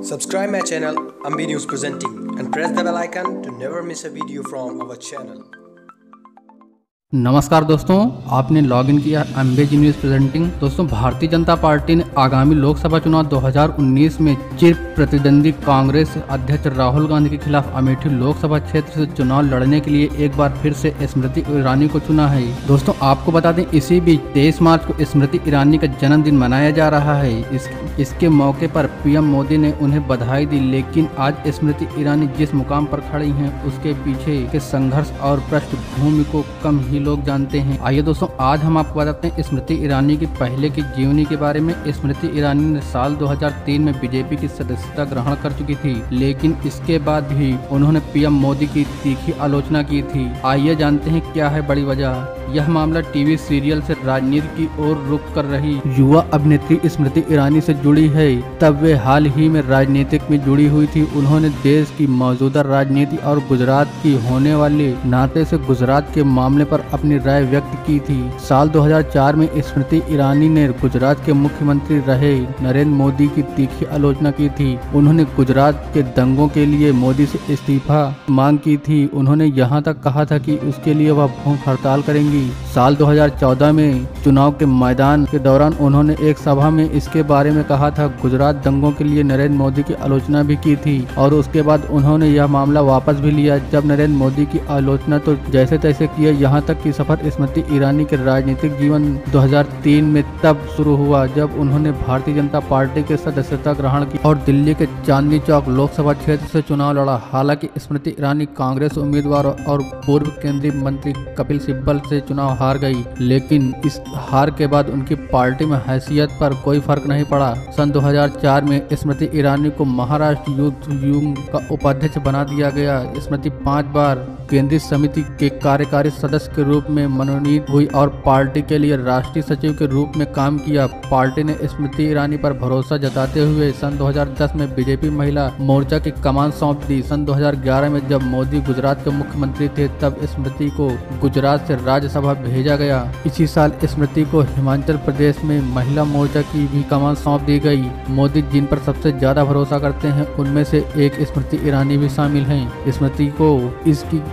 Subscribe my channel Ambi News Presenting and press the bell icon to never miss a video from our channel. नमस्कार दोस्तों, आपने login किया अंबेजी news presenting. दोस्तों, Bharatiya Janata party ने आगामी लोकसभा चुनाव 2019 में चिर प्रतिद्वंदी कांग्रेस अध्यक्ष राहुल गांधी के खिलाफ अमेठी लोकसभा क्षेत्र से चुनाव लड़ने के लिए एक बार फिर से स्मृति ईरानी को चुना है। दोस्तों, आपको बता दें, इसी बीच 23 मार्च को स्मृति ईरानी का जन्मदिन मनाया जा रहा है। इसके मौके पर पीएम मोदी ने उन्हें बधाई दी, लेकिन आज स्मृति ईरानी जिस मुकाम पर खड़ी हैं उसके पीछे के संघर्ष और पृष्ठभूमि को कम ही लोग जानते हैं। आइए दोस्तों, आज हम आपको बताते हैं स्मृति ईरानी की पहले की जीवनी के बारे में। स्मृति ईरानी ने साल 2003 में बीजेपी की सदस्यता ग्रहण कर चुकी थी, लेकिन इसके बाद भी उन्होंने पीएम मोदी की तीखी आलोचना की थी। आइए जानते हैं क्या है बड़ी वजह। यह मामला टीवी सीरियल से राजनीति की ओर रुख कर रही युवा अभिनेत्री स्मृति ईरानी से जुड़ी है। तब वे हाल ही में राजनीतिक में जुड़ी हुई थी। उन्होंने देश की मौजूदा राजनीति और गुजरात की होने वाले नाते से गुजरात के मामले पर अपनी राय व्यक्त की थी। साल 2004 में स्मृति ईरानी ने गुजरात के मुख्यमंत्री रहे नरेंद्र मोदी की तीखी आलोचना की थी। उन्होंने गुजरात के दंगों के लिए मोदी से इस्तीफा मांग की थी। उन्होंने यहाँ तक कहा था कि उसके लिए वह भूख हड़ताल करेंगी। साल 2014 में चुनाव के मैदान के दौरान उन्होंने एक सभा में इसके बारे में कहा था। गुजरात दंगों के लिए नरेंद्र मोदी की आलोचना भी की थी और उसके बाद उन्होंने यह मामला वापस भी लिया। जब नरेंद्र मोदी की आलोचना तो जैसे तैसे किया, यहाँ तक कि सफर स्मृति ईरानी के राजनीतिक जीवन 2003 में तब शुरू हुआ जब उन्होंने भारतीय जनता पार्टी के सदस्यता ग्रहण की और दिल्ली के चांदनी चौक लोकसभा क्षेत्र से चुनाव लड़ा। हालांकि स्मृति ईरानी कांग्रेस उम्मीदवार और पूर्व केंद्रीय मंत्री कपिल सिब्बल से चुनाव हार गई, लेकिन इस हार के बाद उनकी पार्टी में हैसियत पर कोई फर्क नहीं पड़ा। सन 2004 में स्मृति ईरानी को महाराष्ट्र यूथ विंग का उपाध्यक्ष बना दिया गया। स्मृति 5 बार केंद्रीय समिति के कार्यकारी सदस्य के रूप में मनोनीत हुई और पार्टी के लिए राष्ट्रीय सचिव के रूप में काम किया। पार्टी ने स्मृति ईरानी पर भरोसा जताते हुए सन 2010 में बीजेपी महिला मोर्चा की कमान सौंप दी। सन 2011 में जब मोदी गुजरात के मुख्यमंत्री थे, तब स्मृति को गुजरात से राज्यसभा भेजा गया। इसी साल स्मृति को हिमाचल प्रदेश में महिला मोर्चा की भी कमान सौंप दी गई। मोदी जिन पर सबसे ज्यादा भरोसा करते हैं उनमें से एक स्मृति ईरानी भी शामिल हैं।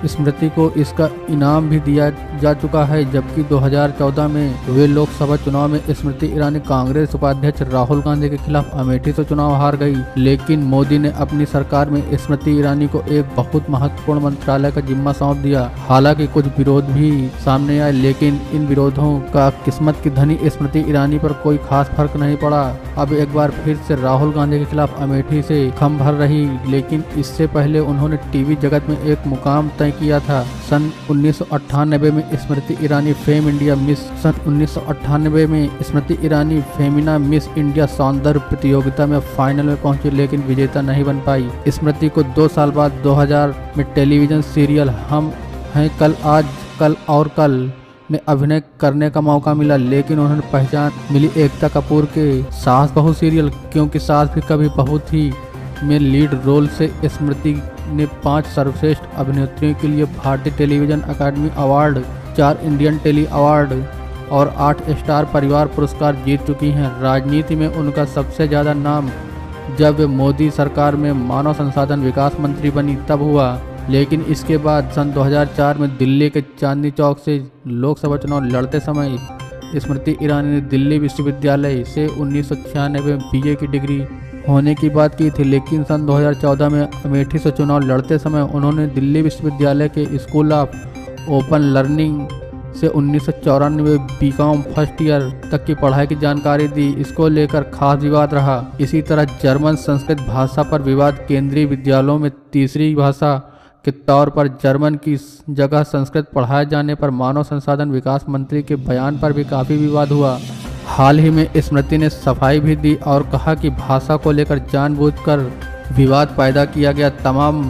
स्मृति को इसका इनाम भी दिया जा चुका है, जबकि 2014 में हुए लोकसभा चुनाव में स्मृति ईरानी कांग्रेस उपाध्यक्ष राहुल गांधी के खिलाफ अमेठी से चुनाव हार गई। लेकिन मोदी ने अपनी सरकार में स्मृति ईरानी को एक बहुत महत्वपूर्ण मंत्रालय का जिम्मा सौंप दिया। हालांकि कुछ विरोध भी सामने आए, लेकिन इन विरोधों का किस्मत की धनी स्मृति ईरानी पर कोई खास फर्क नहीं पड़ा। अब एक बार फिर से राहुल गांधी के खिलाफ अमेठी से खम भर रही, लेकिन इससे पहले उन्होंने टीवी जगत में एक मुकाम तय किया था। सन 1998 में Smriti Irani fame India miss सन 1998 में स्मृति ईरानी फेमिना मिस इंडिया सौंदर्य प्रतियोगिता में फाइनल में पहुंची, लेकिन विजेता नहीं बन पाई। स्मृति को 2 साल बाद 2000 में टेलीविजन सीरियल हम हैं कल, आज, कल और कल में अभिनय करने का मौका मिला, लेकिन उन्हें पहचान मिली एकता कपूर के सास बहू सीरियल क्योंकि सास भी कभी बहू थी में लीड रोल से स्मृति ने 5 सर्वश्रेष्ठ अभिनेत्रियों के लिए भारतीय टेलीविजन अकादमी अवार्ड, 4 इंडियन टेली अवार्ड और 8 स्टार परिवार पुरस्कार जीत चुकी हैं। राजनीति में उनका सबसे ज़्यादा नाम जब वे मोदी सरकार में मानव संसाधन विकास मंत्री बनी तब हुआ, लेकिन इसके बाद सन 2004 में दिल्ली के चांदनी चौक से लोकसभा चुनाव लड़ते समय स्मृति ईरानी ने दिल्ली विश्वविद्यालय से 1996 में बीए की डिग्री होने की बात की थी, लेकिन सन 2014 में अमेठी से चुनाव लड़ते समय उन्होंने दिल्ली विश्वविद्यालय के स्कूल ऑफ ओपन लर्निंग से 1994 बीकॉम फर्स्ट ईयर तक की पढ़ाई की जानकारी दी। इसको लेकर खास विवाद रहा। इसी तरह जर्मन संस्कृत भाषा पर विवाद, केंद्रीय विद्यालयों में तीसरी भाषा के तौर पर जर्मन की जगह संस्कृत पढ़ाए जाने पर मानव संसाधन विकास मंत्री के बयान पर भी काफ़ी विवाद हुआ। हाल ही में स्मृति ने सफाई भी दी और कहा कि भाषा को लेकर जानबूझकर विवाद पैदा किया गया। तमाम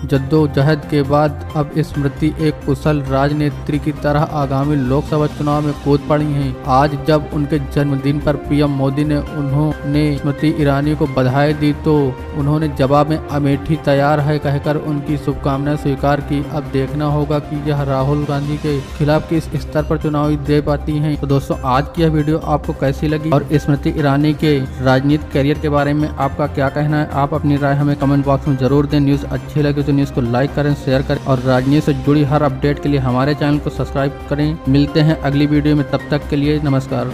जद्दोजहद के बाद अब स्मृति एक कुशल राजनेत्री की तरह आगामी लोकसभा चुनाव में कूद पड़ी हैं। आज जब उनके जन्मदिन पर पीएम मोदी ने उन्होंने स्मृति ईरानी को बधाई दी तो उन्होंने जवाब में अमेठी तैयार है कहकर उनकी शुभकामनाएं स्वीकार की। अब देखना होगा कि यह राहुल गांधी के खिलाफ किस स्तर पर चुनावी दे पाती हैं। तो दोस्तों, आज की यह वीडियो आपको कैसी लगी और स्मृति ईरानी के राजनीतिक करियर के बारे में आपका क्या कहना है, आप अपनी राय हमें कमेंट बॉक्स में जरूर दें। न्यूज़ अच्छी लगे तो न्यूज़ को लाइक करें, शेयर करें और राजनीति से जुड़ी हर अपडेट के लिए हमारे चैनल को सब्सक्राइब करें। मिलते हैं अगली वीडियो में, तब तक के लिए नमस्कार।